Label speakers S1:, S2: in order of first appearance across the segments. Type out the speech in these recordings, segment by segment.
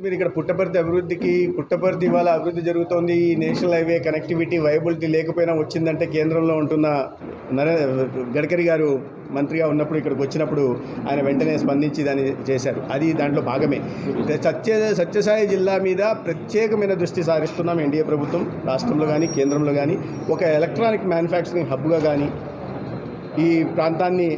S1: మీరు ఇక్కడ పుట్టపర్తి ఇవాళ అభివృద్ధి జరుగుతోంది. ఈ నేషనల్ హైవే కనెక్టివిటీ వైబిలిటీ లేకపోయినా వచ్చిందంటే కేంద్రంలో ఉంటున్న గడ్కరీ గారు మంత్రిగా ఉన్నప్పుడు ఇక్కడికి వచ్చినప్పుడు ఆయన వెంటనే స్పందించి దాన్ని చేశారు. అది దాంట్లో భాగమే. సత్యసాయి జిల్లా మీద ప్రత్యేకమైన దృష్టి సారిస్తున్నాం ఎన్డీఏ ప్రభుత్వం, రాష్ట్రంలో కానీ కేంద్రంలో కానీ. ఒక ఎలక్ట్రానిక్ మ్యానుఫ్యాక్చరింగ్ హబ్గా కానీ ఈ ప్రాంతాన్ని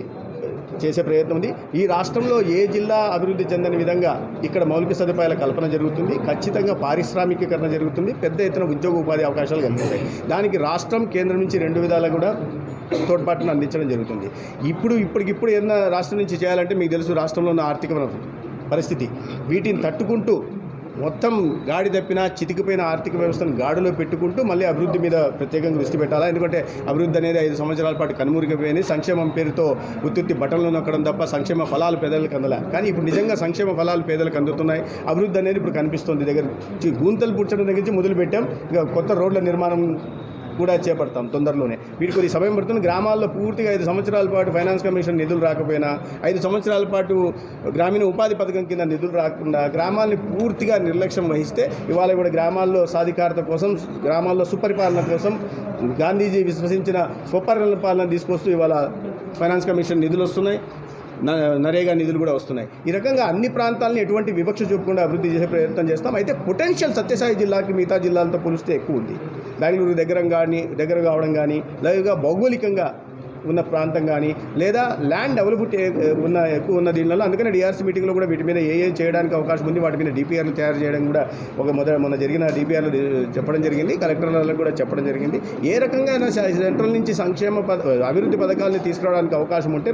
S1: చేసే ప్రయత్నం ఉంది. ఈ రాష్ట్రంలో ఏ జిల్లా అభివృద్ధి చెందని విధంగా ఇక్కడ మౌలిక సదుపాయాల కల్పన జరుగుతుంది. ఖచ్చితంగా పారిశ్రామికీకరణ జరుగుతుంది. పెద్ద ఎత్తున ఉద్యోగ ఉపాధి అవకాశాలు కలుగుతాయి. దానికి రాష్ట్రం కేంద్రం నుంచి రెండు విధాలా కూడా తోడ్పాటును అందించడం జరుగుతుంది. ఇప్పటికిప్పుడు ఏదైనా రాష్ట్రం నుంచి చేయాలంటే మీకు తెలుసు రాష్ట్రంలో ఉన్న ఆర్థిక పరిస్థితి, వీటిని తట్టుకుంటూ మొత్తం గాడి తప్పిన చితికిపోయిన ఆర్థిక వ్యవస్థను గాడిలో పెట్టుకుంటూ మళ్ళీ అభివృద్ధి మీద ప్రత్యేకంగా దృష్టి పెట్టాలా. ఎందుకంటే అభివృద్ధి అనేది 5 సంవత్సరాల పాటు కనుమరుగైపోయింది. సంక్షేమం పేరుతో ఉత్తుత్తి బట్టలను నొక్కడం తప్ప సంక్షేమ ఫలాలు పేదలకు అందలే. కానీ ఇప్పుడు నిజంగా సంక్షేమ ఫలాలు పేదలకు అందుతున్నాయి. అభివృద్ధి అనేది ఇప్పుడు కనిపిస్తుంది. దగ్గర గూంతలు పూడ్చడం దగ్గర నుంచి మొదలుపెట్టాం. ఇక కొత్త రోడ్ల నిర్మాణం కూడా చేపడతాం తొందరలోనే. వీటికి కొద్ది సమయం పడుతుంది. గ్రామాల్లో పూర్తిగా 5 సంవత్సరాల పాటు ఫైనాన్స్ కమిషన్ నిధులు రాకపోయినా, 5 సంవత్సరాల పాటు గ్రామీణ ఉపాధి పథకం కింద నిధులు రాకుండా గ్రామాల్ని పూర్తిగా నిర్లక్ష్యం వహిస్తే ఇవాళ కూడా గ్రామాల్లో సాధికారత కోసం, గ్రామాల్లో సుపరిపాలన కోసం గాంధీజీ విశ్వసించిన స్వపరిపాలన తీసుకొస్తూ ఇవాళ ఫైనాన్స్ కమిషన్ నిధులు వస్తున్నాయి, నరేగా నిధులు కూడా వస్తున్నాయి. ఈ రకంగా అన్ని ప్రాంతాలని ఎటువంటి వివక్ష చూపకుండా అభివృద్ధి చేసే ప్రయత్నం చేస్తాం. అయితే పొటెన్షియల్ సత్యసాయి జిల్లాకి మిగతా జిల్లాలతో పోలిస్తే ఎక్కువ ఉంది. బెంగళూరు దగ్గర కావడం కానీ, లేదా భౌగోళికంగా ఉన్న ప్రాంతం కానీ, లేదా ల్యాండ్ అవైలబిలిటీ ఎక్కువ ఉన్న దీనిలో. అందుకనే డిఆర్సీ మీటింగ్లో కూడా వీటి మీద ఏ చేయడానికి అవకాశం ఉంది, వాటి మీద డిపిఆర్లు తయారు చేయడం కూడా మొన్న జరిగిన డిపిఆర్లు చెప్పడం జరిగింది. కలెక్టర్లకు కూడా చెప్పడం జరిగింది. ఏ రకంగా సెంట్రల్ నుంచి అభివృద్ధి పథకాలను తీసుకురావడానికి అవకాశం ఉంటే